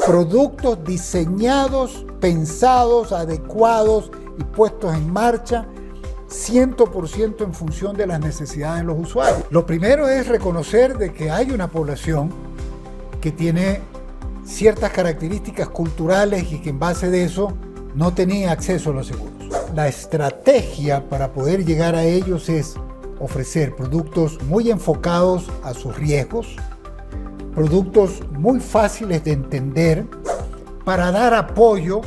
productos diseñados, pensados, adecuados y puestos en marcha 100% en función de las necesidades de los usuarios. Lo primero es reconocer de que hay una población que tiene ciertas características culturales y que en base de eso no tenía acceso a los seguros. La estrategia para poder llegar a ellos es ofrecer productos muy enfocados a sus riesgos, productos muy fáciles de entender para dar apoyo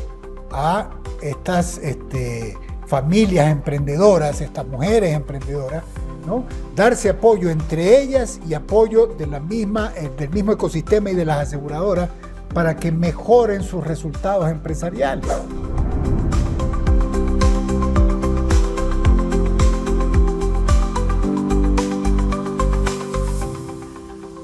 a estas familias emprendedoras, estas mujeres emprendedoras, ¿no? Darse apoyo entre ellas y apoyo de del mismo ecosistema y de las aseguradoras para que mejoren sus resultados empresariales.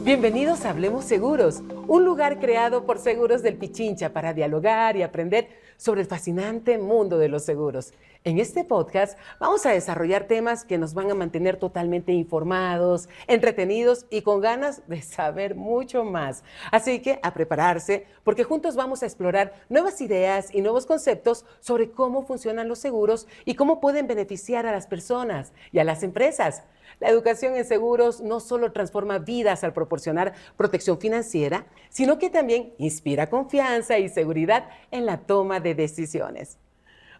Bienvenidos a Hablemos Seguros, un lugar creado por Seguros del Pichincha para dialogar y aprender sobre el fascinante mundo de los seguros. En este podcast vamos a desarrollar temas que nos van a mantener totalmente informados, entretenidos y con ganas de saber mucho más. Así que a prepararse, porque juntos vamos a explorar nuevas ideas y nuevos conceptos sobre cómo funcionan los seguros y cómo pueden beneficiar a las personas y a las empresas. La educación en seguros no solo transforma vidas al proporcionar protección financiera, sino que también inspira confianza y seguridad en la toma de decisiones.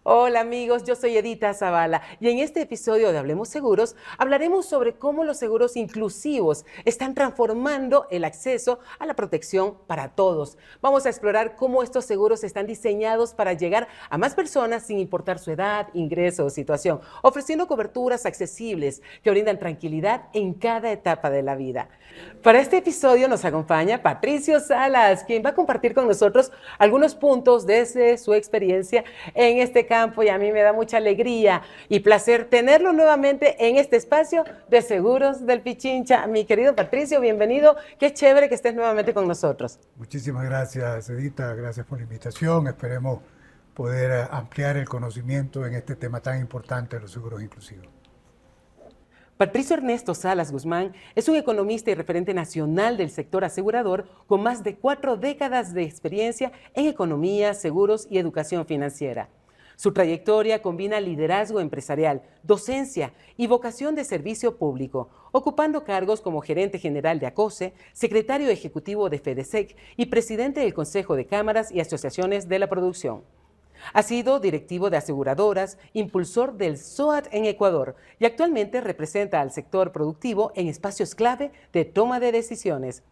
Hola amigos, yo soy Edita Zavala y en este episodio de Hablemos Seguros hablaremos sobre cómo los seguros inclusivos están transformando el acceso a la protección para todos. Vamos a explorar cómo estos seguros están diseñados para llegar a más personas sin importar su edad, ingreso o situación, ofreciendo coberturas accesibles que brindan tranquilidad en cada etapa de la vida. Para este episodio nos acompaña Patricio Salas, quien va a compartir con nosotros algunos puntos desde su experiencia en este campo, y a mí me da mucha alegría y placer tenerlo nuevamente en este espacio de Seguros del Pichincha. Mi querido Patricio, bienvenido. Qué chévere que estés nuevamente con nosotros. Muchísimas gracias, Edita. Gracias por la invitación. Esperemos poder ampliar el conocimiento en este tema tan importante de los seguros inclusivos. Patricio Ernesto Salas Guzmán es un economista y referente nacional del sector asegurador con más de 4 décadas de experiencia en economía, seguros y educación financiera. Su trayectoria combina liderazgo empresarial, docencia y vocación de servicio público, ocupando cargos como gerente general de ACOSE, secretario ejecutivo de FEDESEC y presidente del Consejo de Cámaras y Asociaciones de la Producción. Ha sido directivo de aseguradoras, impulsor del SOAT en Ecuador y actualmente representa al sector productivo en espacios clave de toma de decisiones.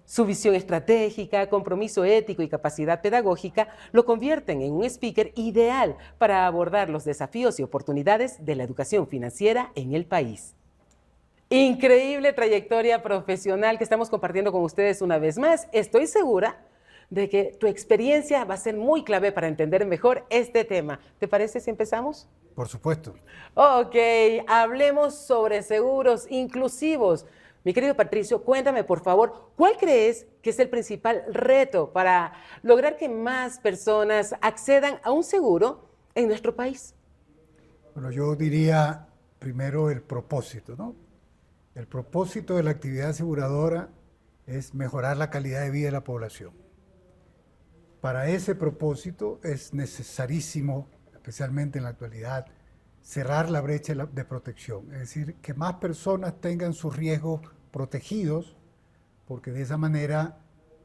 Su visión estratégica, compromiso ético y capacidad pedagógica lo convierten en un speaker ideal para abordar los desafíos y oportunidades de la educación financiera en el país. Increíble trayectoria profesional que estamos compartiendo con ustedes una vez más. Estoy segura de que tu experiencia va a ser muy clave para entender mejor este tema. ¿Te parece si empezamos? Por supuesto. Ok, hablemos sobre seguros inclusivos. Mi querido Patricio, cuéntame por favor, ¿cuál crees que es el principal reto para lograr que más personas accedan a un seguro en nuestro país? Bueno, yo diría primero el propósito, ¿no? El propósito de la actividad aseguradora es mejorar la calidad de vida de la población. Para ese propósito es necesarísimo, especialmente en la actualidad, cerrar la brecha de protección, es decir, que más personas tengan sus riesgos protegidos, porque de esa manera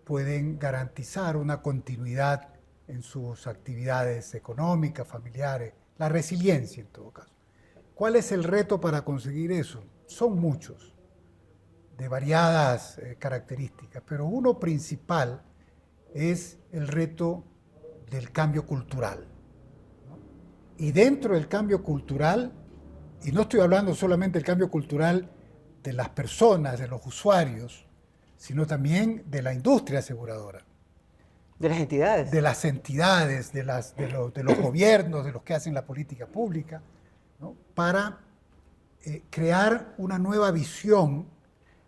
pueden garantizar una continuidad en sus actividades económicas, familiares, la resiliencia en todo caso. ¿Cuál es el reto para conseguir eso? Son muchos, de variadas características, pero uno principal es el reto del cambio cultural. Y dentro del cambio cultural, y no estoy hablando solamente del cambio cultural de las personas, de los usuarios, sino también de la industria aseguradora. De las entidades. De las entidades, de los gobiernos, de los que hacen la política pública, ¿no? Para crear una nueva visión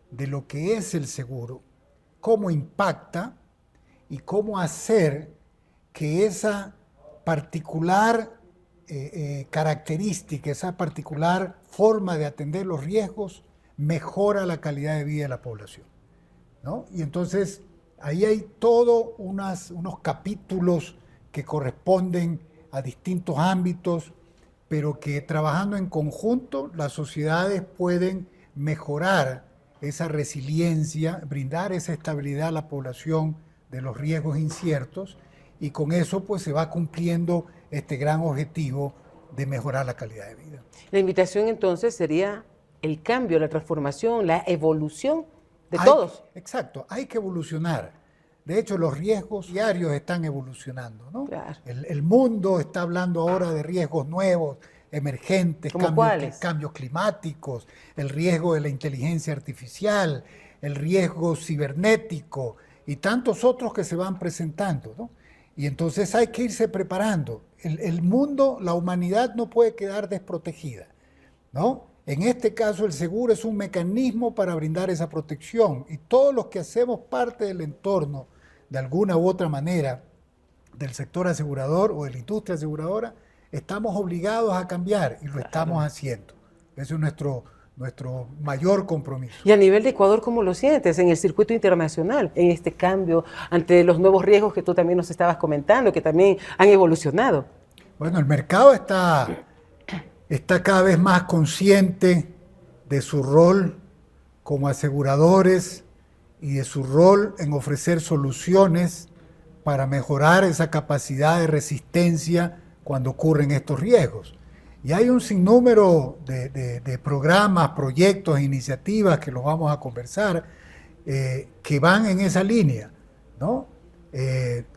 de lo que es el seguro, cómo impacta y cómo hacer que esa particular característica, esa particular forma de atender los riesgos mejora la calidad de vida de la población, ¿no? Y entonces Ahí hay todos unos capítulos que corresponden a distintos ámbitos, pero que trabajando en conjunto las sociedades pueden mejorar esa resiliencia, brindar esa estabilidad a la población de los riesgos inciertos, y con eso pues se va cumpliendo este gran objetivo de mejorar la calidad de vida. La invitación entonces sería el cambio, la transformación, la evolución de todos. Exacto, hay que evolucionar. De hecho, los riesgos diarios están evolucionando, ¿no? Claro. El mundo está hablando ahora de riesgos nuevos, emergentes, ¿Cómo cuáles? cambios climáticos, el riesgo de la inteligencia artificial, el riesgo cibernético y tantos otros que se van presentando, ¿no? Y entonces hay que irse preparando. El mundo, la humanidad no puede quedar desprotegida, ¿no? En este caso, el seguro es un mecanismo para brindar esa protección, y todos los que hacemos parte del entorno, de alguna u otra manera, del sector asegurador o de la industria aseguradora, estamos obligados a cambiar, y lo estamos haciendo. Ese es nuestro mayor compromiso. Y a nivel de Ecuador, ¿cómo lo sientes en el circuito internacional, en este cambio, ante los nuevos riesgos que tú también nos estabas comentando, que también han evolucionado? Bueno, el mercado está cada vez más consciente de su rol como aseguradores y de su rol en ofrecer soluciones para mejorar esa capacidad de resistencia cuando ocurren estos riesgos. Y hay un sinnúmero de programas, proyectos, iniciativas que los vamos a conversar, que van en esa línea, ¿no?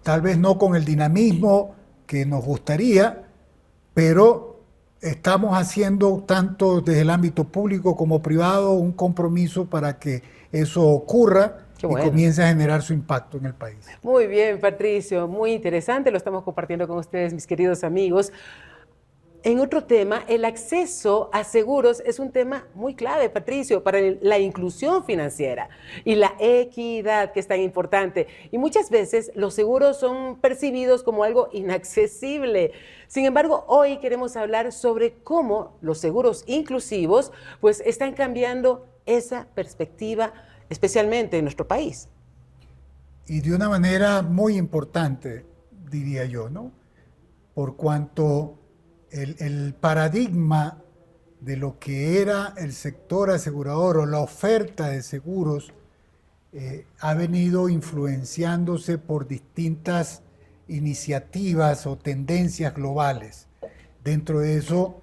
Tal vez no con el dinamismo que nos gustaría, pero estamos haciendo tanto desde el ámbito público como privado un compromiso para que eso ocurra y comience a generar su impacto en el país. Muy bien, Patricio, muy interesante, lo estamos compartiendo con ustedes, mis queridos amigos. En otro tema, el acceso a seguros es un tema muy clave, Patricio, para la inclusión financiera y la equidad, que es tan importante. Y muchas veces los seguros son percibidos como algo inaccesible. Sin embargo, hoy queremos hablar sobre cómo los seguros inclusivos pues están cambiando esa perspectiva, especialmente en nuestro país. Y de una manera muy importante, diría yo, ¿no? Por cuanto el paradigma de lo que era el sector asegurador o la oferta de seguros ha venido influenciándose por distintas iniciativas o tendencias globales. Dentro de eso,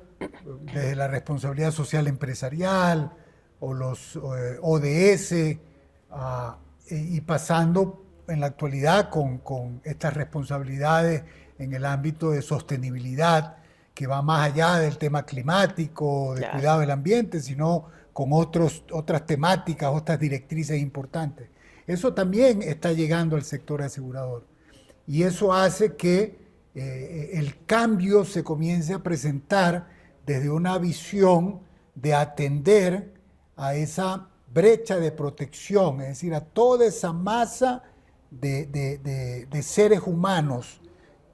desde la responsabilidad social empresarial o los ODS, y pasando en la actualidad con estas responsabilidades en el ámbito de sostenibilidad, que va más allá del tema climático, de cuidado del ambiente, sino con otras temáticas, otras directrices importantes. Eso también está llegando al sector asegurador. Y eso hace que el cambio se comience a presentar desde una visión de atender a esa brecha de protección, es decir, a toda esa masa de seres humanos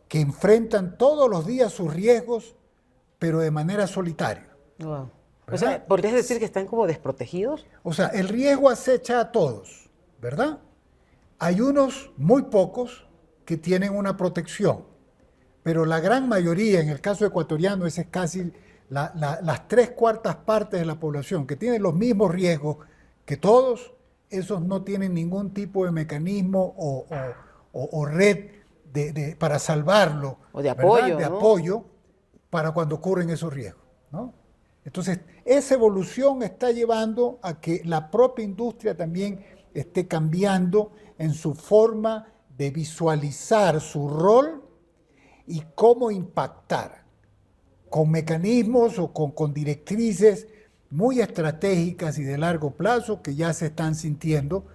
que enfrentan todos los días sus riesgos, pero de manera solitaria. Wow. O sea, ¿podrías decir que están como desprotegidos? O sea, el riesgo acecha a todos, ¿verdad? Hay unos muy pocos que tienen una protección, pero la gran mayoría, en el caso ecuatoriano, ese es casi las 3/4 partes de la población que tienen los mismos riesgos que todos, esos no tienen ningún tipo de mecanismo o red para salvarlo, o de apoyo, ¿no? De apoyo para cuando ocurren esos riesgos, ¿no? Entonces, esa evolución está llevando a que la propia industria también esté cambiando en su forma de visualizar su rol y cómo impactar, con mecanismos o con directrices muy estratégicas y de largo plazo que ya se están sintiendo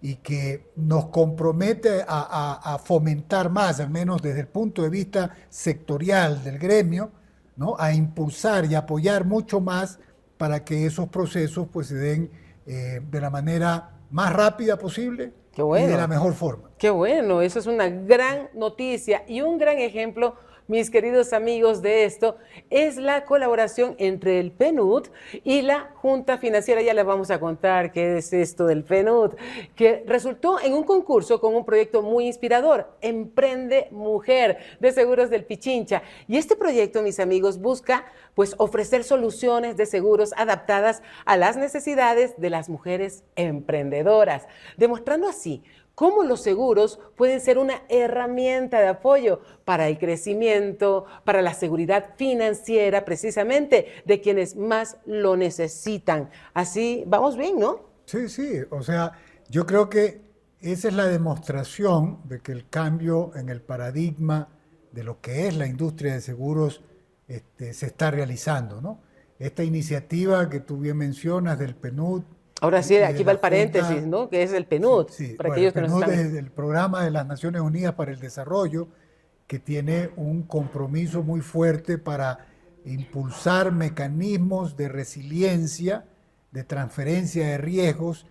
y que nos compromete a fomentar más, al menos desde el punto de vista sectorial del gremio, ¿no? A impulsar y apoyar mucho más para que esos procesos pues, se den de la manera más rápida posible. Qué bueno. Y de la mejor forma. Qué bueno, eso es una gran noticia y un gran ejemplo mis queridos amigos, de esto es la colaboración entre el PNUD y la Junta Financiera. Ya les vamos a contar qué es esto del PNUD, que resultó en un concurso con un proyecto muy inspirador, Emprende Mujer, de Seguros del Pichincha. Y este proyecto, mis amigos, busca pues ofrecer soluciones de seguros adaptadas a las necesidades de las mujeres emprendedoras, demostrando así cómo los seguros pueden ser una herramienta de apoyo para el crecimiento, para la seguridad financiera, precisamente, de quienes más lo necesitan. Así vamos bien, ¿no? Sí, sí, o sea, yo creo que esa es la demostración de que el cambio en el paradigma de lo que es la industria de seguros se está realizando, ¿no? Esta iniciativa que tú bien mencionas del PNUD. Ahora sí, Y de aquí va la el paréntesis, Junta, ¿no? Que es el PNUD, sí, para bueno, aquellos el que nos PNUD están... es el Programa de las Naciones Unidas para el Desarrollo, que tiene un compromiso muy fuerte para impulsar mecanismos de resiliencia, de transferencia de riesgos,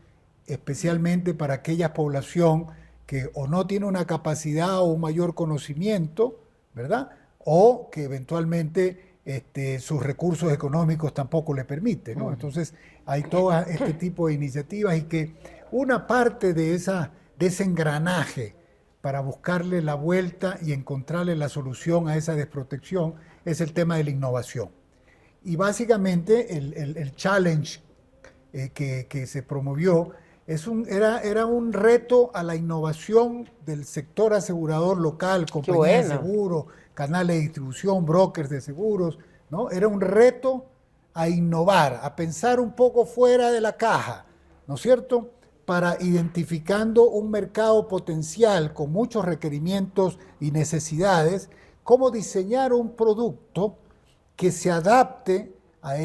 especialmente para aquella población que o no tiene una capacidad o un mayor conocimiento, ¿verdad? O que eventualmente sus recursos económicos tampoco le permiten, ¿no? Entonces hay todo este tipo de iniciativas y que una parte de ese engranaje para buscarle la vuelta y encontrarle la solución a esa desprotección es el tema de la innovación. Y básicamente el challenge que se promovió era un reto a la innovación del sector asegurador local, compañías de seguros, canales de distribución, brokers de seguros, ¿no? Era un reto a innovar, a pensar un poco fuera de la caja, ¿no es cierto?, para identificando un mercado potencial con muchos requerimientos y necesidades, cómo diseñar un producto que se adapte a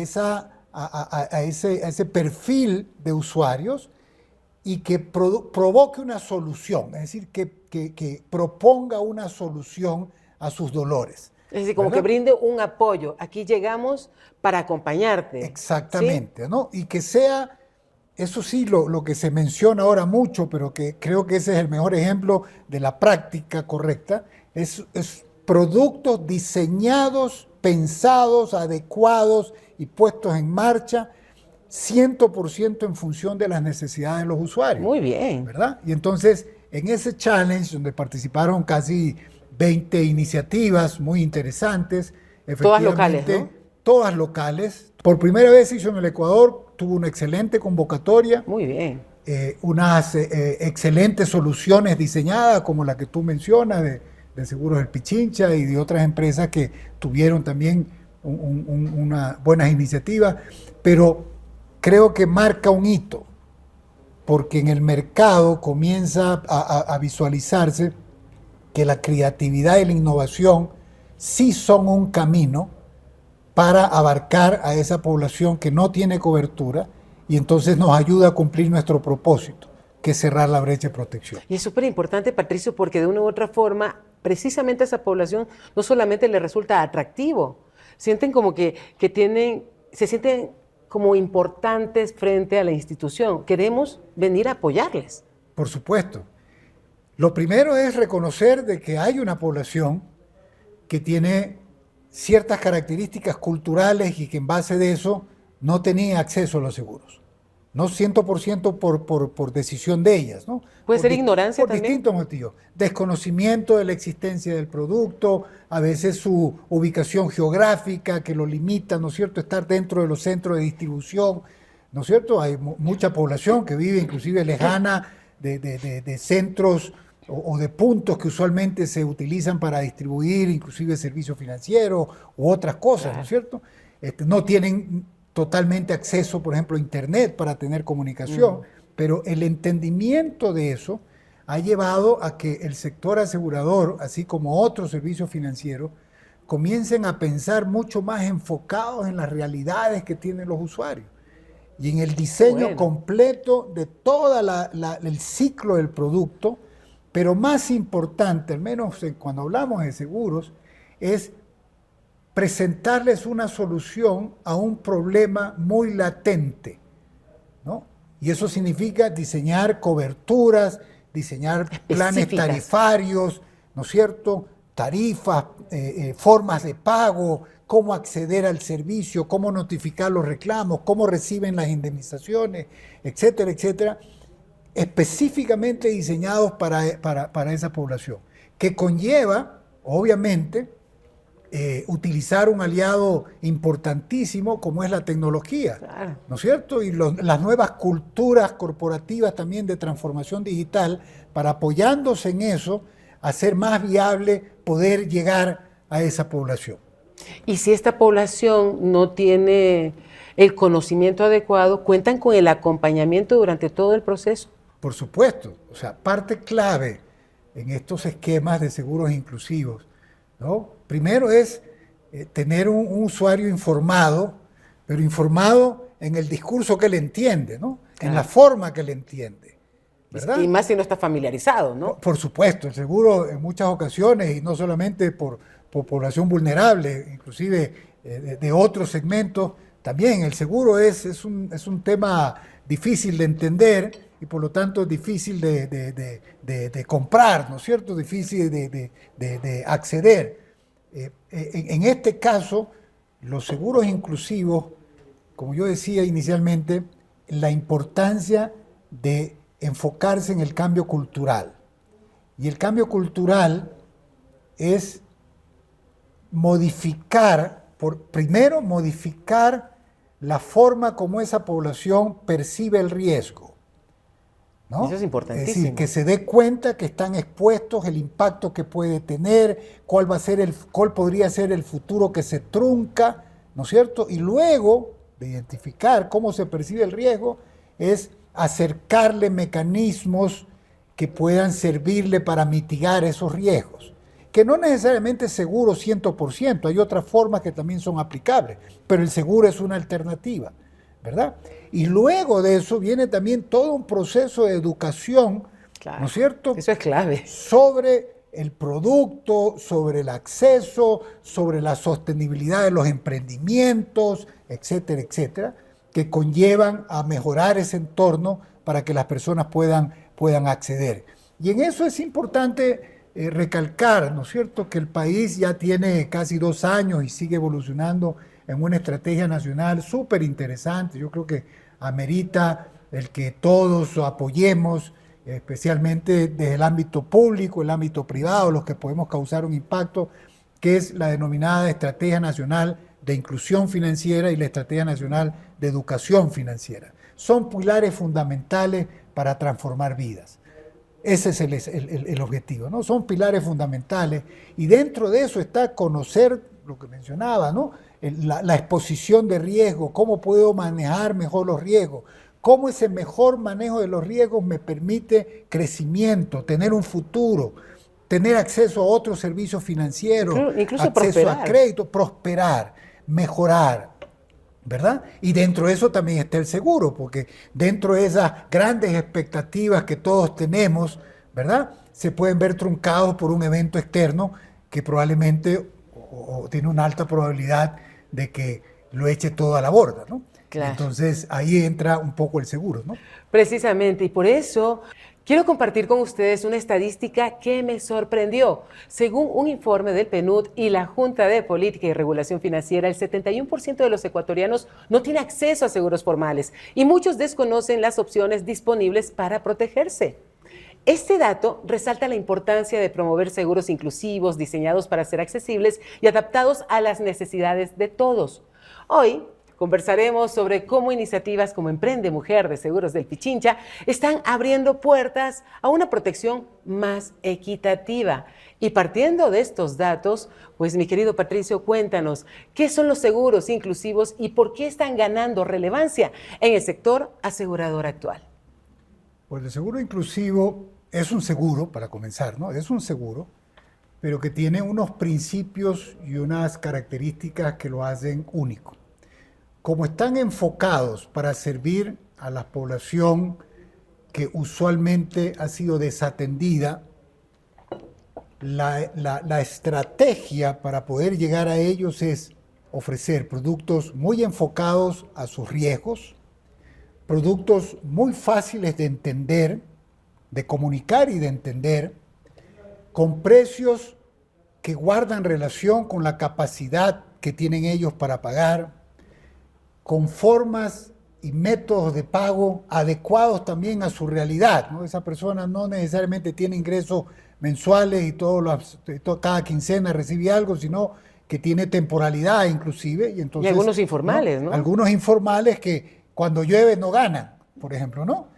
ese perfil de usuarios y que provoque una solución, es decir, que proponga una solución a sus dolores. Es decir, como ¿verdad? que brinde un apoyo. Aquí llegamos para acompañarte. Exactamente, ¿sí? ¿no? Y que sea, eso sí, lo que se menciona ahora mucho, pero que creo que ese es el mejor ejemplo de la práctica correcta, es productos diseñados, pensados, adecuados y puestos en marcha 100% en función de las necesidades de los usuarios. Muy bien. ¿Verdad? Y entonces, en ese challenge, donde participaron casi 20 iniciativas muy interesantes, todas locales, ¿no? Todas locales. Por primera vez se hizo en el Ecuador, tuvo una excelente convocatoria. Muy bien. Unas excelentes soluciones diseñadas, como la que tú mencionas, de Seguros del Pichincha y de otras empresas que tuvieron también unas buenas iniciativas, pero creo que marca un hito, porque en el mercado comienza a visualizarse que la creatividad y la innovación sí son un camino para abarcar a esa población que no tiene cobertura y entonces nos ayuda a cumplir nuestro propósito, que es cerrar la brecha de protección. Y es súper importante, Patricio, porque de una u otra forma, precisamente a esa población no solamente le resulta atractivo, sienten como que se sienten como importantes frente a la institución. Queremos venir a apoyarles. Por supuesto. Lo primero es reconocer de que hay una población que tiene ciertas características culturales y que en base de eso no tenía acceso a los seguros. No 100% por decisión de ellas, ¿no? Puede ser ignorancia por también. Distintos motivos. Desconocimiento de la existencia del producto, a veces su ubicación geográfica que lo limita, ¿no es cierto?, estar dentro de los centros de distribución, ¿no es cierto? Hay mucha población que vive inclusive lejana de centros o de puntos que usualmente se utilizan para distribuir inclusive servicios financieros u otras cosas, ¿no es cierto? No tienen totalmente acceso, por ejemplo, a Internet para tener comunicación, pero el entendimiento de eso ha llevado a que el sector asegurador, así como otros servicios financieros, comiencen a pensar mucho más enfocados en las realidades que tienen los usuarios y en el diseño completo de todo el ciclo del producto, pero más importante, al menos cuando hablamos de seguros, es presentarles una solución a un problema muy latente, ¿no? Y eso significa diseñar coberturas, diseñar planes tarifarios, ¿no es cierto?, tarifas, formas de pago, cómo acceder al servicio, cómo notificar los reclamos, cómo reciben las indemnizaciones, etcétera, etcétera, específicamente diseñados para esa población, que conlleva, obviamente, utilizar un aliado importantísimo como es la tecnología, Claro. ¿no es cierto? Y las nuevas culturas corporativas también de transformación digital, para apoyándose en eso, hacer más viable poder llegar a esa población. Y si esta población no tiene el conocimiento adecuado, ¿cuentan con el acompañamiento durante todo el proceso? Por supuesto, o sea, parte clave en estos esquemas de seguros inclusivos, ¿no? Primero es tener un usuario informado, pero informado en el discurso que él entiende, ¿no? Claro. En la forma que él entiende, ¿verdad? Y más si no está familiarizado, ¿no? Por supuesto, el seguro en muchas ocasiones, y no solamente por población vulnerable, inclusive de otros segmentos, también el seguro es un tema difícil de entender y por lo tanto difícil de comprar, ¿no es cierto? Difícil de acceder. En este caso, los seguros inclusivos, como yo decía inicialmente, la importancia de enfocarse en el cambio cultural. Y el cambio cultural es primero modificar la forma como esa población percibe el riesgo, ¿no? Eso es importantísimo. Es decir, que se dé cuenta que están expuestos, el impacto que puede tener, cuál podría ser el futuro que se trunca, ¿no es cierto? Y luego de identificar cómo se percibe el riesgo, es acercarle mecanismos que puedan servirle para mitigar esos riesgos, que no necesariamente es seguro 100%, hay otras formas que también son aplicables, pero el seguro es una alternativa, ¿verdad? Y luego de eso viene también todo un proceso de educación, Claro. ¿no es cierto?, Eso es clave. sobre el producto, sobre el acceso, sobre la sostenibilidad de los emprendimientos, etcétera, etcétera, que conllevan a mejorar ese entorno para que las personas puedan acceder. Y en eso es importante recalcar, ¿no es cierto?, que el país ya tiene casi 2 años y sigue evolucionando en una estrategia nacional súper interesante. Yo creo que amerita el que todos apoyemos, especialmente desde el ámbito público, el ámbito privado, los que podemos causar un impacto, que es la denominada Estrategia Nacional de Inclusión Financiera y la Estrategia Nacional de Educación Financiera. Son pilares fundamentales para transformar vidas. Ese es el objetivo, ¿no? Son pilares fundamentales y dentro de eso está conocer lo que mencionaba, ¿no? La exposición de riesgo, cómo puedo manejar mejor los riesgos, cómo ese mejor manejo de los riesgos me permite crecimiento, tener un futuro, tener acceso a otros servicios financieros, incluso acceso prosperar. a crédito, prosperar, mejorar, ¿verdad? Y dentro de eso también está el seguro, porque dentro de esas grandes expectativas que todos tenemos, ¿verdad?, se pueden ver truncados por un evento externo que probablemente o tiene una alta probabilidad de que lo eche todo a la borda, ¿no? Claro. Entonces ahí entra un poco el seguro, ¿no? Precisamente, y por eso quiero compartir con ustedes una estadística que me sorprendió. Según un informe del PNUD y la Junta de Política y Regulación Financiera, el 71% de los ecuatorianos no tiene acceso a seguros formales y muchos desconocen las opciones disponibles para protegerse. Este dato resalta la importancia de promover seguros inclusivos, diseñados para ser accesibles y adaptados a las necesidades de todos. Hoy conversaremos sobre cómo iniciativas como Emprende Mujer de Seguros del Pichincha están abriendo puertas a una protección más equitativa. Y partiendo de estos datos, pues mi querido Patricio, cuéntanos, ¿qué son los seguros inclusivos y por qué están ganando relevancia en el sector asegurador actual? Pues el seguro inclusivo es un seguro, para comenzar, ¿no? Es un seguro, pero que tiene unos principios y unas características que lo hacen único. Como están enfocados para servir a la población que usualmente ha sido desatendida, la estrategia para poder llegar a ellos es ofrecer productos muy enfocados a sus riesgos, productos muy fáciles de entender, de comunicar y de entender, con precios que guardan relación con la capacidad que tienen ellos para pagar, con formas y métodos de pago adecuados también a su realidad, ¿no? Esa persona no necesariamente tiene ingresos mensuales y cada quincena recibe algo, sino que tiene temporalidad inclusive. Y entonces, algunos informales, ¿no? Algunos informales que cuando llueve no ganan, por ejemplo, ¿no?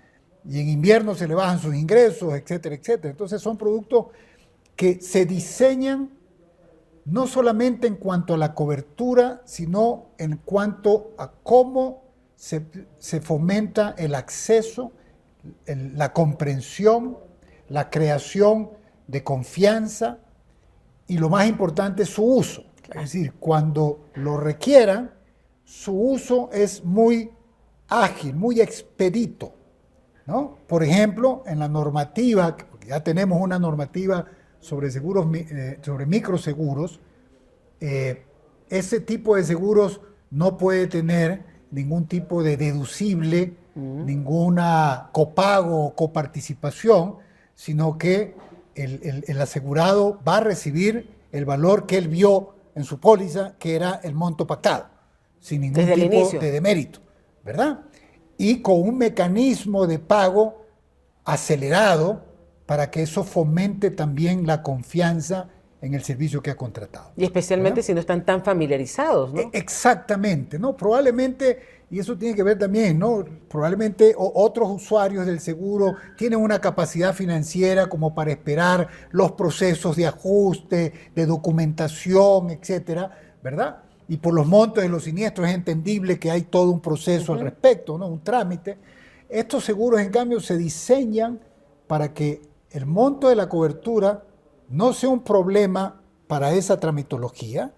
Y en invierno se le bajan sus ingresos, etcétera, etcétera. Entonces son productos que se diseñan no solamente en cuanto a la cobertura, sino en cuanto a cómo se fomenta el acceso, la comprensión, la creación de confianza y lo más importante, su uso. Claro. Es decir, cuando lo requieran, su uso es muy ágil, muy expedito, ¿no? Por ejemplo, en la normativa, porque ya tenemos una normativa sobre seguros, sobre microseguros, ese tipo de seguros no puede tener ningún tipo de deducible, ninguna copago o coparticipación, sino que el asegurado va a recibir el valor que él vio en su póliza, que era el monto pactado, sin ningún tipo de demérito, ¿verdad? Y con un mecanismo de pago acelerado para que eso fomente también la confianza en el servicio que ha contratado. Y especialmente, ¿verdad?, si no están tan familiarizados, ¿no? Exactamente, ¿no? Probablemente, y eso tiene que ver también, ¿no? Probablemente otros usuarios del seguro tienen una capacidad financiera como para esperar los procesos de ajuste, de documentación, etcétera, ¿verdad? Y por los montos de los siniestros es entendible que hay todo un proceso al respecto, ¿no? Un trámite. Estos seguros, en cambio, se diseñan para que el monto de la cobertura no sea un problema para esa tramitología,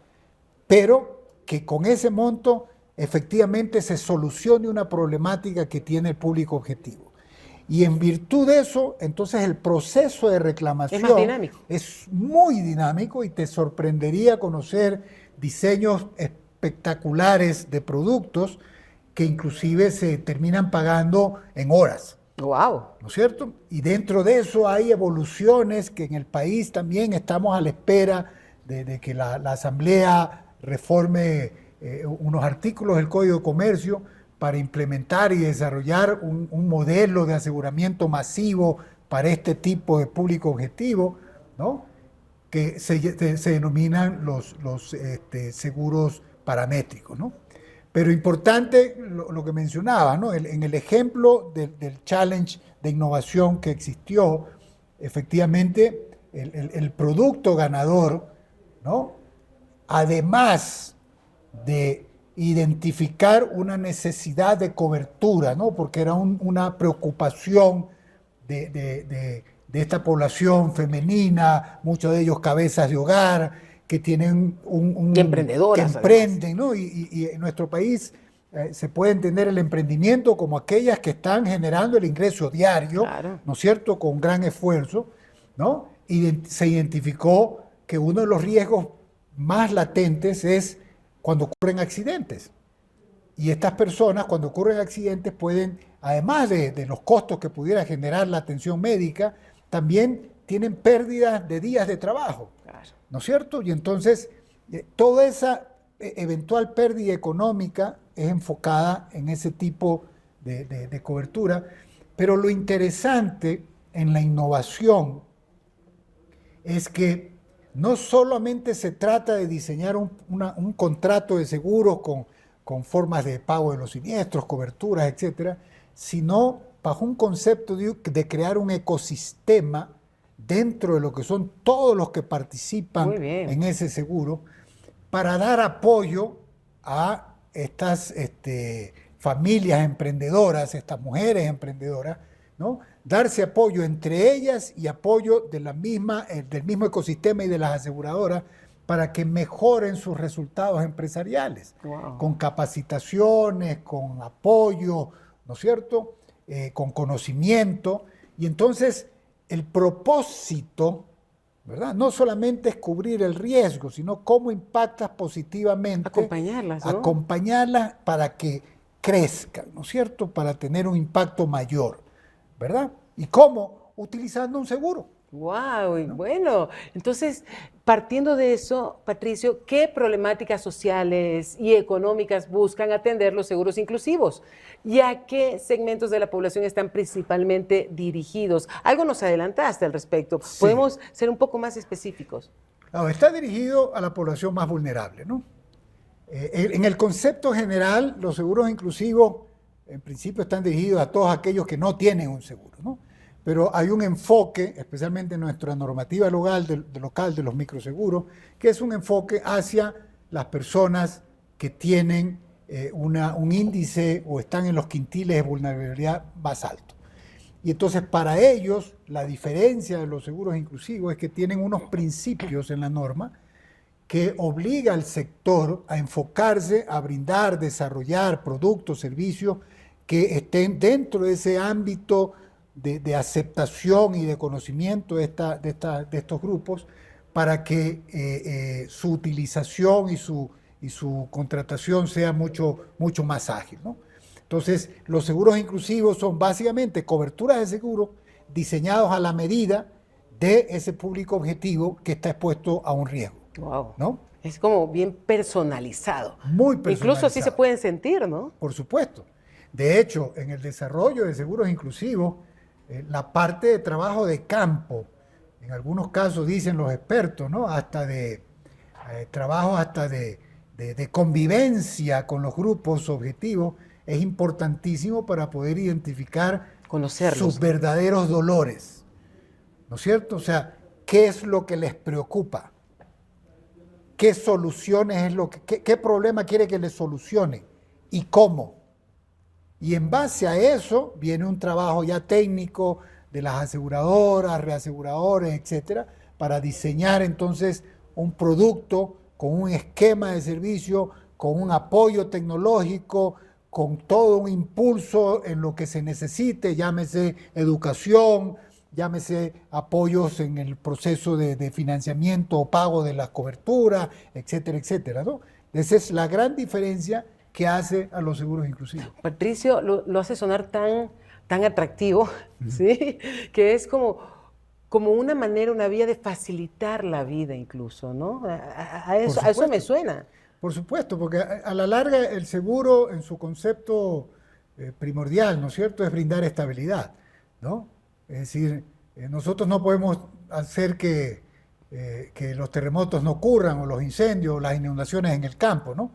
pero que con ese monto efectivamente se solucione una problemática que tiene el público objetivo. Y en virtud de eso, entonces el proceso de reclamación es más dinámico. Es muy dinámico y te sorprendería conocer diseños espectaculares de productos que inclusive se terminan pagando en horas. ¡Wow! ¿No es cierto? Y dentro de eso hay evoluciones que en el país también estamos a la espera de que la Asamblea reforme unos artículos del Código de Comercio para implementar y desarrollar un modelo de aseguramiento masivo para este tipo de público objetivo, ¿no? Que se denominan los seguros paramétricos, ¿no? Pero importante lo que mencionaba, ¿no? En el ejemplo del challenge de innovación que existió, efectivamente el producto ganador, ¿no?, además de identificar una necesidad de cobertura, ¿no?, porque era una preocupación de esta población femenina, muchos de ellos cabezas de hogar, que tienen y emprendedoras, que emprenden, ¿no? Y en nuestro país se puede entender el emprendimiento como aquellas que están generando el ingreso diario, claro, ¿no es cierto?, con gran esfuerzo, ¿no? Y se identificó que uno de los riesgos más latentes es cuando ocurren accidentes. Y estas personas, cuando ocurren accidentes, pueden, además de los costos que pudiera generar la atención médica, también tienen pérdidas de días de trabajo. Claro. ¿No es cierto? Y entonces, toda esa eventual pérdida económica es enfocada en ese tipo de cobertura. Pero lo interesante en la innovación es que no solamente se trata de diseñar un contrato de seguros con formas de pago de los siniestros, coberturas, etcétera, sino bajo un concepto de crear un ecosistema dentro de lo que son todos los que participan en ese seguro, para dar apoyo a estas familias emprendedoras, estas mujeres emprendedoras, ¿no? Darse apoyo entre ellas y apoyo del mismo ecosistema y de las aseguradoras para que mejoren sus resultados empresariales, con capacitaciones, con apoyo, ¿no es cierto?, con conocimiento. Y entonces el propósito, ¿verdad?, no solamente es cubrir el riesgo, sino cómo impactas positivamente. Acompañarlas, ¿no? Acompañarlas para que crezcan, ¿no es cierto?, para tener un impacto mayor, ¿verdad? ¿Y cómo? Utilizando un seguro. Wow, y bueno, entonces, partiendo de eso, Patricio, ¿qué problemáticas sociales y económicas buscan atender los seguros inclusivos? ¿Y a qué segmentos de la población están principalmente dirigidos? Algo nos adelantaste al respecto. Sí. ¿Podemos ser un poco más específicos? Ahora, está dirigido a la población más vulnerable, ¿no? En el concepto general, los seguros inclusivos, en principio, están dirigidos a todos aquellos que no tienen un seguro, ¿no? Pero hay un enfoque, especialmente en nuestra normativa local de los microseguros, que es un enfoque hacia las personas que tienen un índice o están en los quintiles de vulnerabilidad más alto. Y entonces para ellos la diferencia de los seguros inclusivos es que tienen unos principios en la norma que obliga al sector a enfocarse, a brindar, desarrollar productos, servicios que estén dentro de ese ámbito de aceptación y de conocimiento de estos grupos para que su utilización y su contratación sea mucho más ágil, ¿no? Entonces, los seguros inclusivos son básicamente coberturas de seguro diseñados a la medida de ese público objetivo que está expuesto a un riesgo, Wow. ¿no? Es como bien personalizado. Muy personalizado. Incluso así se pueden sentir, ¿no? Por supuesto. De hecho, en el desarrollo de seguros inclusivos, la parte de trabajo de campo, en algunos casos dicen los expertos, ¿no? Hasta de trabajo hasta de convivencia con los grupos objetivos, es importantísimo para poder identificar Conocerlos. sus verdaderos dolores, ¿no es cierto? O sea, ¿qué es lo que les preocupa? ¿Qué soluciones es lo que, qué problema quiere que les solucione? ¿Y cómo? Y en base a eso viene un trabajo ya técnico de las aseguradoras, reaseguradores, etcétera, para diseñar entonces un producto con un esquema de servicio, con un apoyo tecnológico, con todo un impulso en lo que se necesite, llámese educación, llámese apoyos en el proceso de financiamiento o pago de las coberturas, etcétera, etcétera, ¿no? Esa es la gran diferencia que hace a los seguros inclusivos. Patricio lo hace sonar tan atractivo, ¿sí? Que es como una manera, una vía de facilitar la vida incluso, ¿no? A eso me suena. Por supuesto, porque a la larga el seguro en su concepto primordial, ¿no es cierto?, es brindar estabilidad, ¿no? Es decir, nosotros no podemos hacer que los terremotos no ocurran o los incendios o las inundaciones en el campo, ¿no?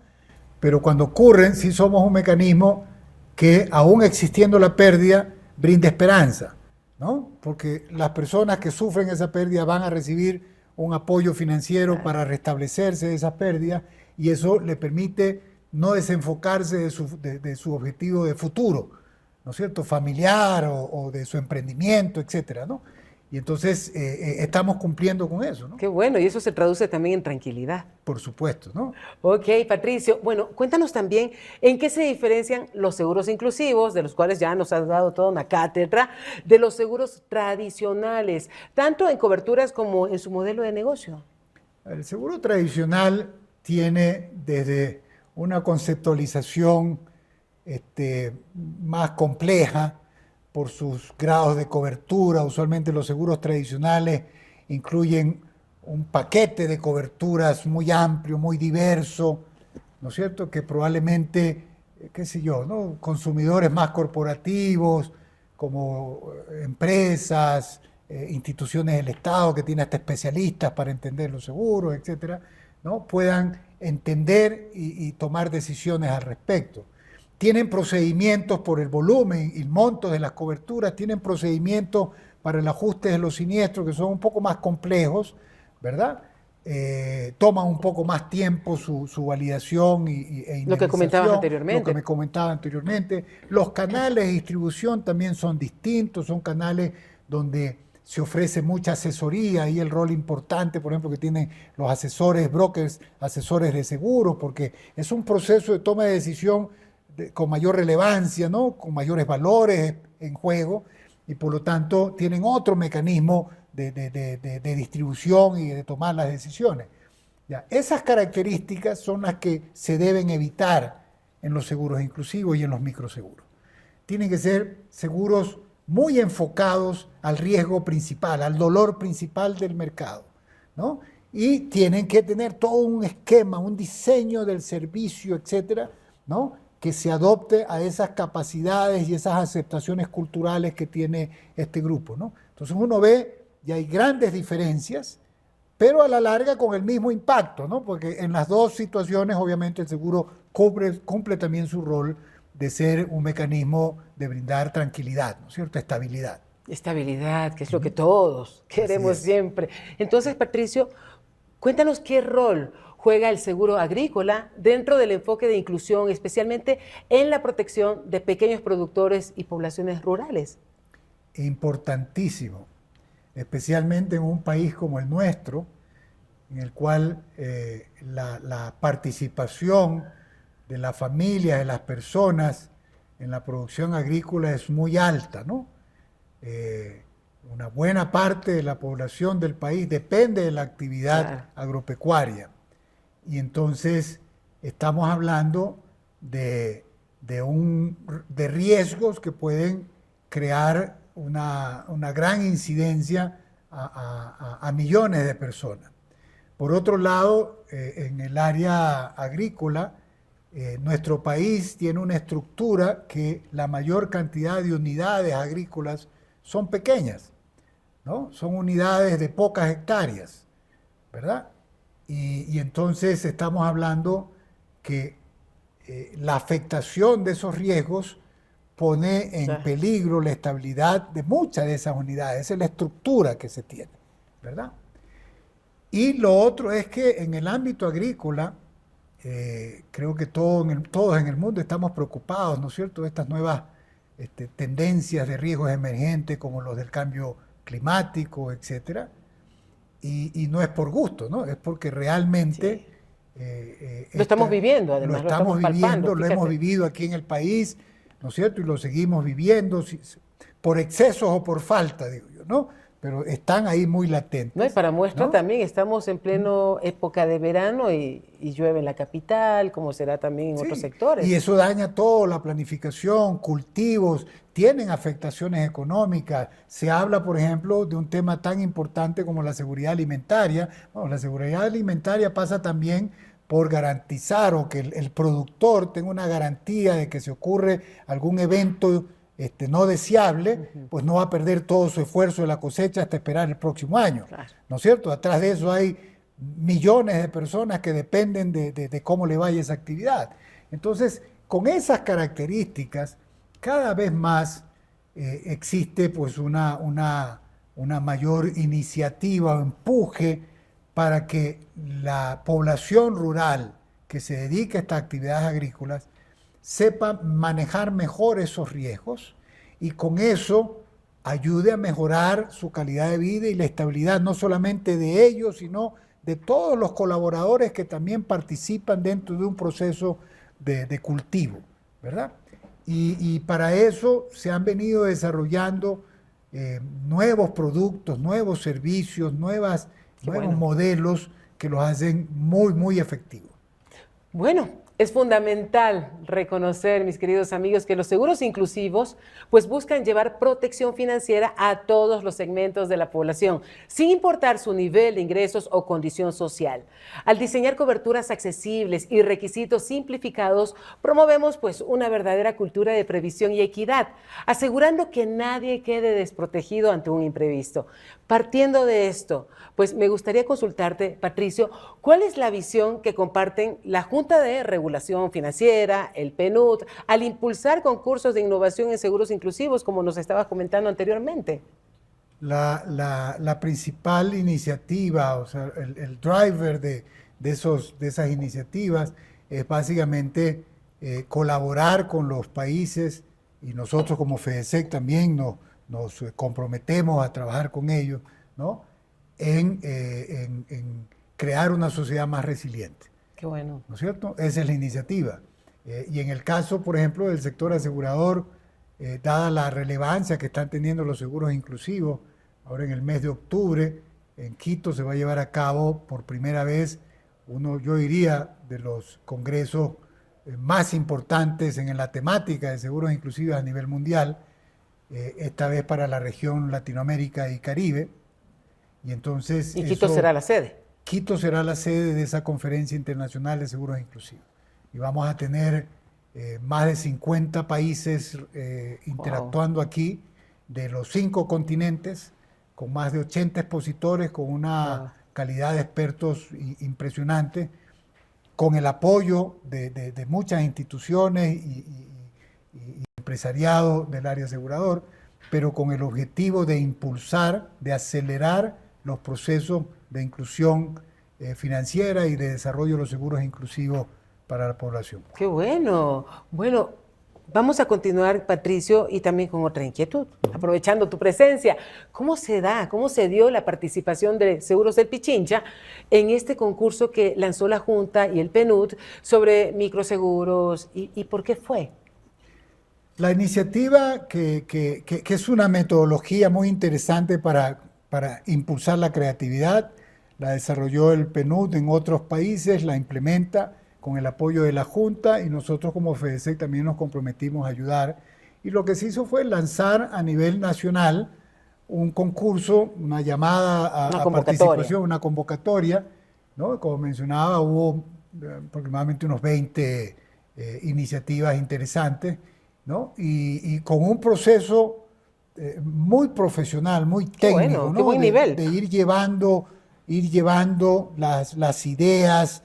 Pero cuando ocurren, sí somos un mecanismo que, aún existiendo la pérdida, brinda esperanza, ¿no? Porque las personas que sufren esa pérdida van a recibir un apoyo financiero para restablecerse de esas pérdidas y eso le permite no desenfocarse de su objetivo de futuro, ¿no es cierto?, familiar o de su emprendimiento, etcétera, ¿no? Y entonces estamos cumpliendo con eso, ¿no? Qué bueno, y eso se traduce también en tranquilidad. Por supuesto, ¿no? Ok, Patricio. Bueno, cuéntanos también en qué se diferencian los seguros inclusivos, de los cuales ya nos has dado toda una cátedra, de los seguros tradicionales, tanto en coberturas como en su modelo de negocio. El seguro tradicional tiene desde una conceptualización más compleja por sus grados de cobertura. Usualmente los seguros tradicionales incluyen un paquete de coberturas muy amplio, muy diverso, ¿no es cierto?, que probablemente, qué sé yo, ¿no?, consumidores más corporativos, como empresas, instituciones del Estado que tienen hasta especialistas para entender los seguros, etcétera, ¿no?, puedan entender y tomar decisiones al respecto. Tienen procedimientos por el volumen y el monto de las coberturas, tienen procedimientos para el ajuste de los siniestros que son un poco más complejos, ¿verdad? Toman un poco más tiempo su validación e indemnización. Lo que comentabas anteriormente. Lo que me comentaba anteriormente. Los canales de distribución también son distintos, son canales donde se ofrece mucha asesoría y el rol importante, por ejemplo, que tienen los asesores, brokers, asesores de seguros, porque es un proceso de toma de decisión con mayor relevancia, ¿no?, con mayores valores en juego y por lo tanto tienen otro mecanismo de distribución y de tomar las decisiones. Ya, esas características son las que se deben evitar en los seguros inclusivos y en los microseguros. Tienen que ser seguros muy enfocados al riesgo principal, al dolor principal del mercado, ¿no? Y tienen que tener todo un esquema, un diseño del servicio, etcétera, ¿no? Que se adopte a esas capacidades y esas aceptaciones culturales que tiene este grupo, ¿no? Entonces uno ve y hay grandes diferencias, pero a la larga con el mismo impacto, ¿no? Porque en las dos situaciones obviamente el seguro cumple también su rol de ser un mecanismo de brindar tranquilidad, ¿no es cierto? Estabilidad. Estabilidad, que es lo que todos queremos siempre. Entonces, Patricio, cuéntanos qué rol juega el seguro agrícola dentro del enfoque de inclusión, especialmente en la protección de pequeños productores y poblaciones rurales. Importantísimo, especialmente en un país como el nuestro, en el cual la participación de la familia, de las personas en la producción agrícola es muy alta, ¿no? Una buena parte de la población del país depende de la actividad agropecuaria. Y entonces estamos hablando de riesgos que pueden crear una gran incidencia a millones de personas. Por otro lado, en el área agrícola, nuestro país tiene una estructura que la mayor cantidad de unidades agrícolas son pequeñas, ¿no? Son unidades de pocas hectáreas, ¿verdad? Y entonces estamos hablando que la afectación de esos riesgos pone en peligro la estabilidad de muchas de esas unidades. Esa es la estructura que se tiene, ¿verdad? Y lo otro es que en el ámbito agrícola, creo que todos en el mundo estamos preocupados, ¿no es cierto?, de estas nuevas tendencias de riesgos emergentes como los del cambio climático, etcétera. Y no es por gusto, ¿no? Es porque realmente... lo estamos viviendo, además. Lo estamos viviendo, lo hemos vivido aquí en el país, ¿no es cierto? Y lo seguimos viviendo, por excesos o por falta, digo yo, ¿no? Pero están ahí muy latentes. No, y para muestra, ¿no?, también estamos en pleno época de verano y llueve en la capital, como será también en otros sectores. Y eso daña todo, la planificación, cultivos, tienen afectaciones económicas. Se habla, por ejemplo, de un tema tan importante como la seguridad alimentaria. Bueno, la seguridad alimentaria pasa también por garantizar o que el productor tenga una garantía de que si ocurre algún evento no deseable, pues no va a perder todo su esfuerzo de la cosecha hasta esperar el próximo año, ¿no es cierto? Atrás de eso hay millones de personas que dependen de cómo le vaya esa actividad. Entonces, con esas características, cada vez más existe pues una mayor iniciativa o empuje para que la población rural que se dedica a estas actividades agrícolas sepa manejar mejor esos riesgos y con eso ayude a mejorar su calidad de vida y la estabilidad no solamente de ellos, sino de todos los colaboradores que también participan dentro de un proceso de cultivo, ¿verdad? Y para eso se han venido desarrollando nuevos productos, nuevos servicios, nuevos modelos que los hacen muy, muy efectivos. Bueno, es fundamental reconocer, mis queridos amigos, que los seguros inclusivos pues buscan llevar protección financiera a todos los segmentos de la población, sin importar su nivel de ingresos o condición social. Al diseñar coberturas accesibles y requisitos simplificados, promovemos pues una verdadera cultura de previsión y equidad, asegurando que nadie quede desprotegido ante un imprevisto. Partiendo de esto, pues me gustaría consultarte, Patricio, ¿cuál es la visión que comparten la Junta de Regulación Financiera, el PNUD, al impulsar concursos de innovación en seguros inclusivos, como nos estabas comentando anteriormente? La principal iniciativa, o sea, el driver de esas iniciativas es básicamente colaborar con los países, y nosotros como FEDESEC también nos comprometemos a trabajar con ellos, ¿no?, en crear una sociedad más resiliente. Qué bueno. ¿No es cierto? Esa es la iniciativa. Y en el caso, por ejemplo, del sector asegurador, dada la relevancia que están teniendo los seguros inclusivos, ahora en el mes de octubre, en Quito se va a llevar a cabo por primera vez yo diría, de los congresos más importantes en la temática de seguros inclusivos a nivel mundial. esta vez para la región Latinoamérica y Caribe. Y entonces Y Quito será la sede. Quito será la sede de esa Conferencia Internacional de Seguros Inclusivos. Y vamos a tener más de 50 países interactuando aquí, de los 5 continentes, con más de 80 expositores, con una calidad de expertos impresionante, con el apoyo de muchas instituciones y empresariado del área asegurador, pero con el objetivo de impulsar, de acelerar los procesos de inclusión financiera y de desarrollo de los seguros inclusivos para la población. ¡Qué bueno! Bueno, vamos a continuar, Patricio, y también con otra inquietud, aprovechando tu presencia. ¿Cómo se dio la participación de Seguros del Pichincha en este concurso que lanzó la Junta y el PNUD sobre microseguros y por qué fue? La iniciativa, que es una metodología muy interesante para impulsar la creatividad, la desarrolló el PNUD en otros países, la implementa con el apoyo de la Junta y nosotros como FEDESEC también nos comprometimos a ayudar. Y lo que se hizo fue lanzar a nivel nacional un concurso, una llamada a participación, una convocatoria, ¿no? Como mencionaba, hubo aproximadamente unos 20 iniciativas interesantes, ¿no? Y con un proceso muy profesional, muy técnico, bueno, ¿no? buen nivel. De ir llevando las ideas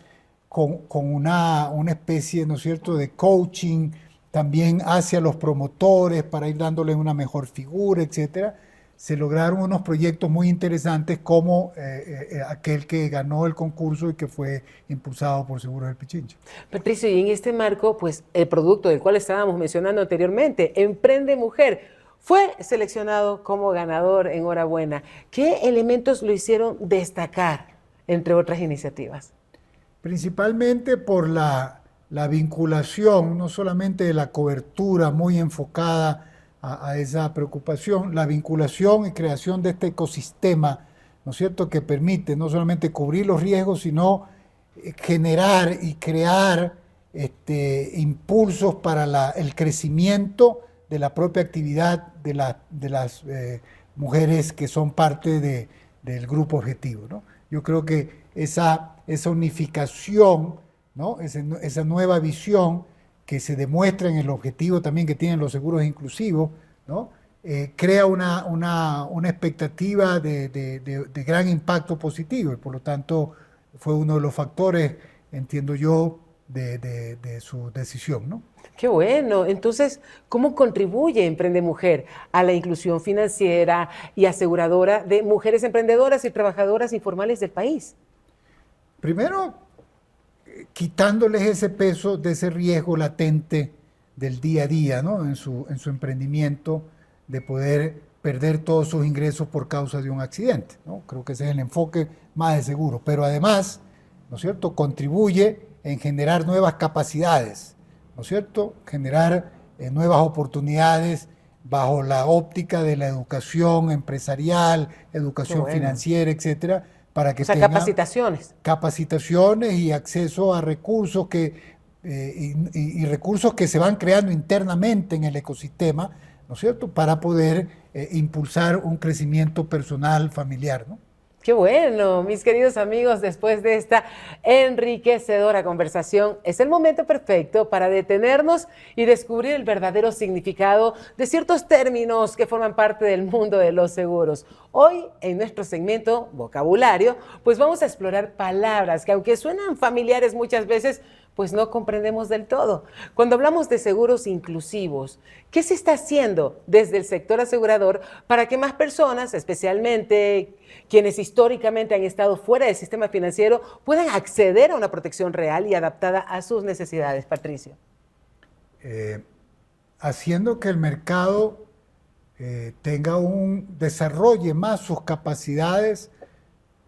con una especie, ¿no es cierto?, de coaching también hacia los promotores para ir dándoles una mejor figura, etcétera. Se lograron unos proyectos muy interesantes como aquel que ganó el concurso y que fue impulsado por Seguros del Pichincha. Patricio, y en este marco, pues el producto del cual estábamos mencionando anteriormente, Emprende Mujer, fue seleccionado como ganador. Enhorabuena. ¿Qué elementos lo hicieron destacar, entre otras iniciativas? Principalmente por la vinculación, no solamente de la cobertura muy enfocada a esa preocupación, la vinculación y creación de este ecosistema, ¿no es cierto?, que permite no solamente cubrir los riesgos, sino generar y crear impulsos para el crecimiento de la propia actividad de las mujeres que son parte del grupo objetivo, ¿no? Yo creo que esa unificación, ¿no?, esa nueva visión que se demuestra en el objetivo también que tienen los seguros inclusivos, ¿no?, crea una expectativa de gran impacto positivo y por lo tanto fue uno de los factores, entiendo yo, de su decisión, ¿no? Qué bueno. Entonces, ¿cómo contribuye Emprende Mujer a la inclusión financiera y aseguradora de mujeres emprendedoras y trabajadoras informales del país? Primero, quitándoles ese peso de ese riesgo latente del día a día, ¿no?, en su emprendimiento, de poder perder todos sus ingresos por causa de un accidente, ¿no? Creo que ese es el enfoque más de seguro, pero además, ¿no es cierto?, contribuye en generar nuevas capacidades, ¿no es cierto?, generar nuevas oportunidades bajo la óptica de la educación empresarial, educación financiera, etcétera, para que tengan capacitaciones y acceso a recursos y recursos que se van creando internamente en el ecosistema, ¿no es cierto?, para poder impulsar un crecimiento personal, familiar, ¿no? Qué bueno, mis queridos amigos, después de esta enriquecedora conversación, es el momento perfecto para detenernos y descubrir el verdadero significado de ciertos términos que forman parte del mundo de los seguros. Hoy, en nuestro segmento Vocabulario, pues vamos a explorar palabras que, aunque suenan familiares muchas veces, pues no comprendemos del todo. Cuando hablamos de seguros inclusivos, ¿qué se está haciendo desde el sector asegurador para que más personas, especialmente quienes históricamente han estado fuera del sistema financiero, puedan acceder a una protección real y adaptada a sus necesidades, Patricio? Haciendo que el mercado desarrolle más sus capacidades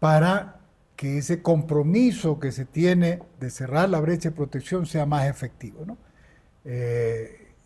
para que ese compromiso que se tiene de cerrar la brecha de protección sea más efectivo, ¿no?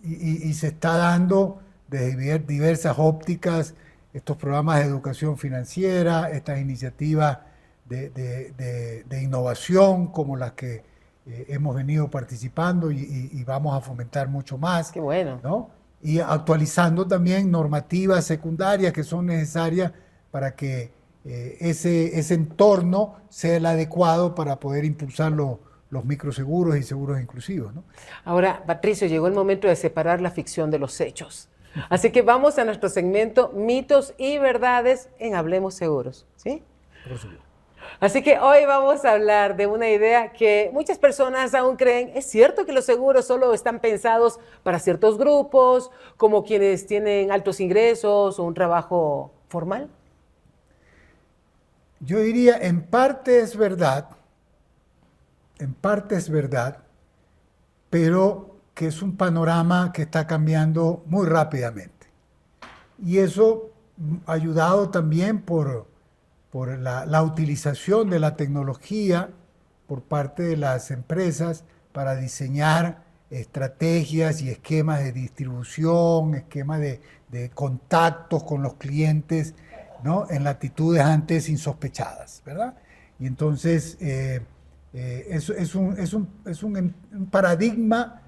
Y se está dando desde diversas ópticas estos programas de educación financiera, estas iniciativas de innovación como las que hemos venido participando y vamos a fomentar mucho más. Qué bueno. ¿No? y actualizando también normativas secundarias que son necesarias para que ese entorno sea el adecuado para poder impulsar los microseguros y seguros inclusivos, ¿no? Ahora, Patricio, llegó el momento de separar la ficción de los hechos. Así que vamos a nuestro segmento Mitos y Verdades en Hablemos Seguros, ¿sí? Por supuesto. Así que hoy vamos a hablar de una idea que muchas personas aún creen. ¿Es cierto que los seguros solo están pensados para ciertos grupos, como quienes tienen altos ingresos o un trabajo formal? Yo diría, en parte es verdad, pero que es un panorama que está cambiando muy rápidamente. Y eso ayudado también por la utilización de la tecnología por parte de las empresas para diseñar estrategias y esquemas de distribución, esquemas de contactos con los clientes, ¿no? En latitudes antes insospechadas, ¿verdad? Y entonces es un paradigma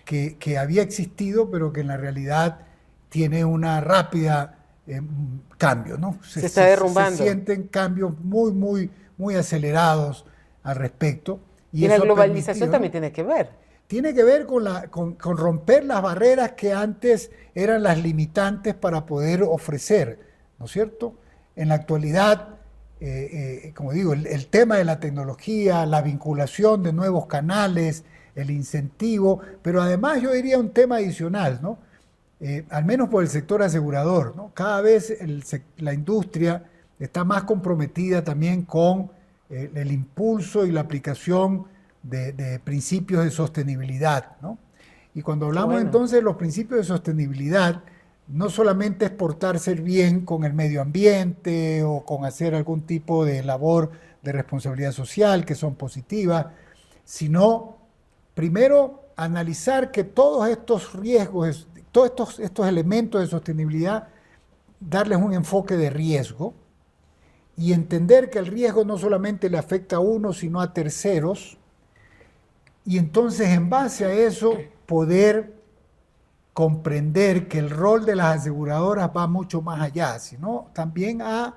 que había existido, pero que en la realidad tiene una rápida cambio, ¿no? Se está derrumbando. Se sienten cambios muy acelerados al respecto. Y la globalización también tiene que ver. Tiene que ver con romper las barreras que antes eran las limitantes para poder ofrecer, ¿no es cierto? En la actualidad, como digo, el tema de la tecnología, la vinculación de nuevos canales, el incentivo, pero además yo diría un tema adicional, ¿no? Al menos por el sector asegurador, ¿no? Cada vez la industria está más comprometida también con el impulso y la aplicación de principios de sostenibilidad, ¿no? Y cuando hablamos entonces de los principios de sostenibilidad, no solamente es portarse bien con el medio ambiente o con hacer algún tipo de labor de responsabilidad social que son positivas, sino primero analizar que todos estos riesgos, todos estos elementos de sostenibilidad, darles un enfoque de riesgo y entender que el riesgo no solamente le afecta a uno, sino a terceros, y entonces en base a eso poder comprender que el rol de las aseguradoras va mucho más allá, sino también a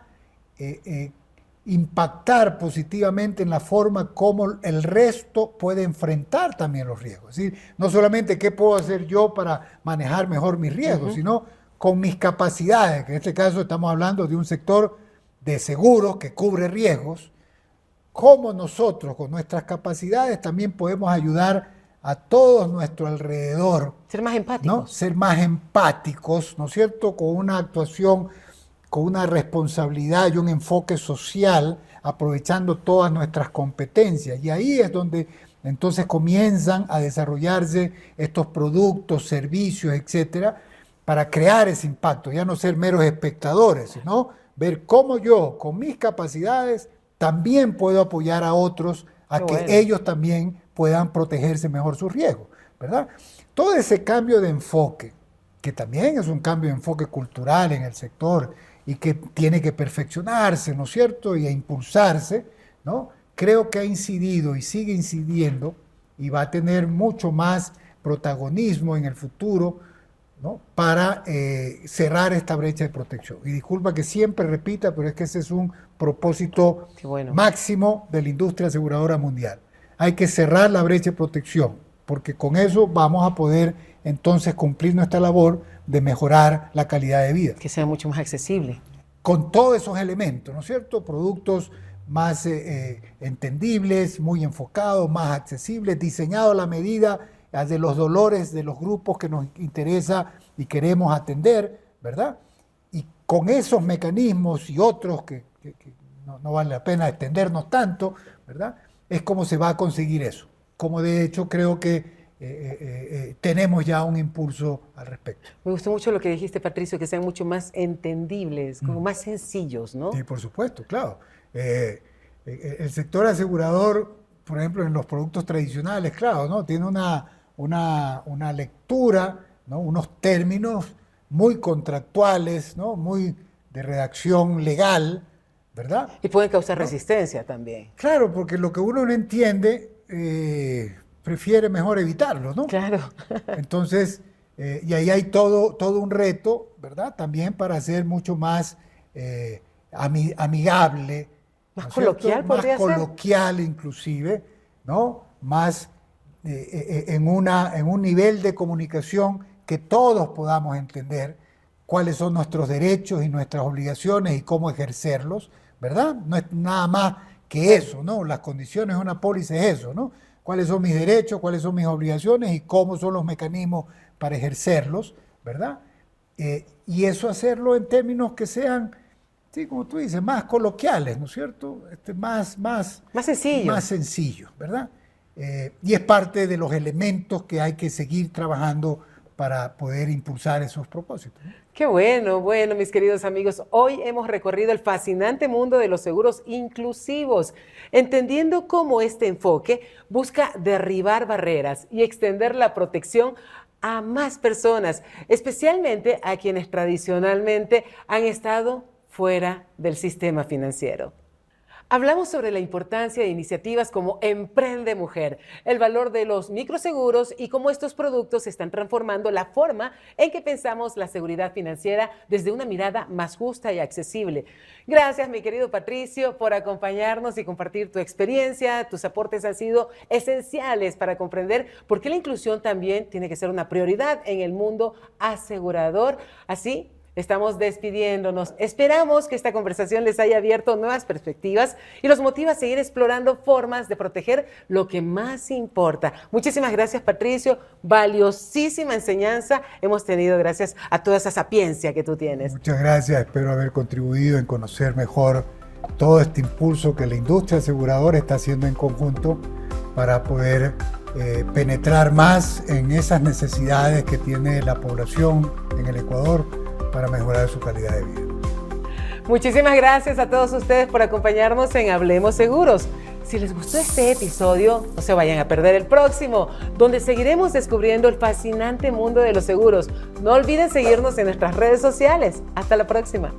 impactar positivamente en la forma como el resto puede enfrentar también los riesgos. Es decir, no solamente qué puedo hacer yo para manejar mejor mis riesgos, sino con mis capacidades, que en este caso estamos hablando de un sector de seguros que cubre riesgos, cómo nosotros con nuestras capacidades también podemos ayudar a todos nuestro alrededor. Ser más empáticos. ¿No? Ser más empáticos, ¿no es cierto? Con una actuación, con una responsabilidad y un enfoque social, aprovechando todas nuestras competencias. Y ahí es donde entonces comienzan a desarrollarse estos productos, servicios, etcétera, para crear ese impacto, ya no ser meros espectadores, sino ver cómo yo, con mis capacidades, también puedo apoyar a otros a que ellos también puedan protegerse mejor sus riesgos, ¿verdad? Todo ese cambio de enfoque, que también es un cambio de enfoque cultural en el sector y que tiene que perfeccionarse, ¿no es cierto? Y a impulsarse, ¿no? Creo que ha incidido y sigue incidiendo y va a tener mucho más protagonismo en el futuro, ¿no? Para cerrar esta brecha de protección. Y disculpa que siempre repita, pero es que ese es un propósito máximo de la industria aseguradora mundial. Hay que cerrar la brecha de protección, porque con eso vamos a poder entonces cumplir nuestra labor de mejorar la calidad de vida. Que sea mucho más accesible. Con todos esos elementos, ¿no es cierto? Productos más entendibles, muy enfocados, más accesibles, diseñados a la medida de los dolores de los grupos que nos interesa y queremos atender, ¿verdad? Y con esos mecanismos y otros que no vale la pena extendernos tanto, ¿verdad? Es como se va a conseguir eso. Como de hecho creo que tenemos ya un impulso al respecto. Me gustó mucho lo que dijiste, Patricio, que sean mucho más entendibles, como más sencillos, ¿no? Sí, por supuesto, claro. El sector asegurador, por ejemplo, en los productos tradicionales, claro, ¿no? Tiene una lectura, ¿no? Unos términos muy contractuales, ¿no? Muy de redacción legal, ¿verdad? Y pueden causar resistencia también. Claro, porque lo que uno no entiende, prefiere mejor evitarlo, ¿no? Claro. Entonces, Y ahí hay todo un reto, ¿verdad? También para hacer mucho más amigable, Más ¿no es coloquial cierto? Más podría ser. coloquial inclusive, ¿no? Más en un nivel de comunicación que todos podamos entender cuáles son nuestros derechos y nuestras obligaciones y cómo ejercerlos, ¿verdad? No es nada más que eso, ¿no? Las condiciones de una póliza es eso, ¿no? Cuáles son mis derechos, cuáles son mis obligaciones y cómo son los mecanismos para ejercerlos, ¿verdad? Y eso hacerlo en términos que sean, sí, como tú dices, más coloquiales, ¿no es cierto? Más sencillo. Más sencillo, ¿verdad? Y es parte de los elementos que hay que seguir trabajando para poder impulsar esos propósitos, ¿no? Qué bueno, mis queridos amigos. Hoy hemos recorrido el fascinante mundo de los seguros inclusivos, entendiendo cómo este enfoque busca derribar barreras y extender la protección a más personas, especialmente a quienes tradicionalmente han estado fuera del sistema financiero. Hablamos sobre la importancia de iniciativas como Emprende Mujer, el valor de los microseguros y cómo estos productos están transformando la forma en que pensamos la seguridad financiera desde una mirada más justa y accesible. Gracias, mi querido Patricio, por acompañarnos y compartir tu experiencia. Tus aportes han sido esenciales para comprender por qué la inclusión también tiene que ser una prioridad en el mundo asegurador. Así, estamos despidiéndonos. Esperamos que esta conversación les haya abierto nuevas perspectivas y los motive a seguir explorando formas de proteger lo que más importa. Muchísimas gracias, Patricio. Valiosísima enseñanza hemos tenido gracias a toda esa sapiencia que tú tienes. Muchas gracias. Espero haber contribuido en conocer mejor todo este impulso que la industria aseguradora está haciendo en conjunto para poder penetrar más en esas necesidades que tiene la población en el Ecuador para mejorar su calidad de vida. Muchísimas gracias a todos ustedes por acompañarnos en Hablemos Seguros. Si les gustó este episodio, no se vayan a perder el próximo, donde seguiremos descubriendo el fascinante mundo de los seguros. No olviden seguirnos en nuestras redes sociales. Hasta la próxima.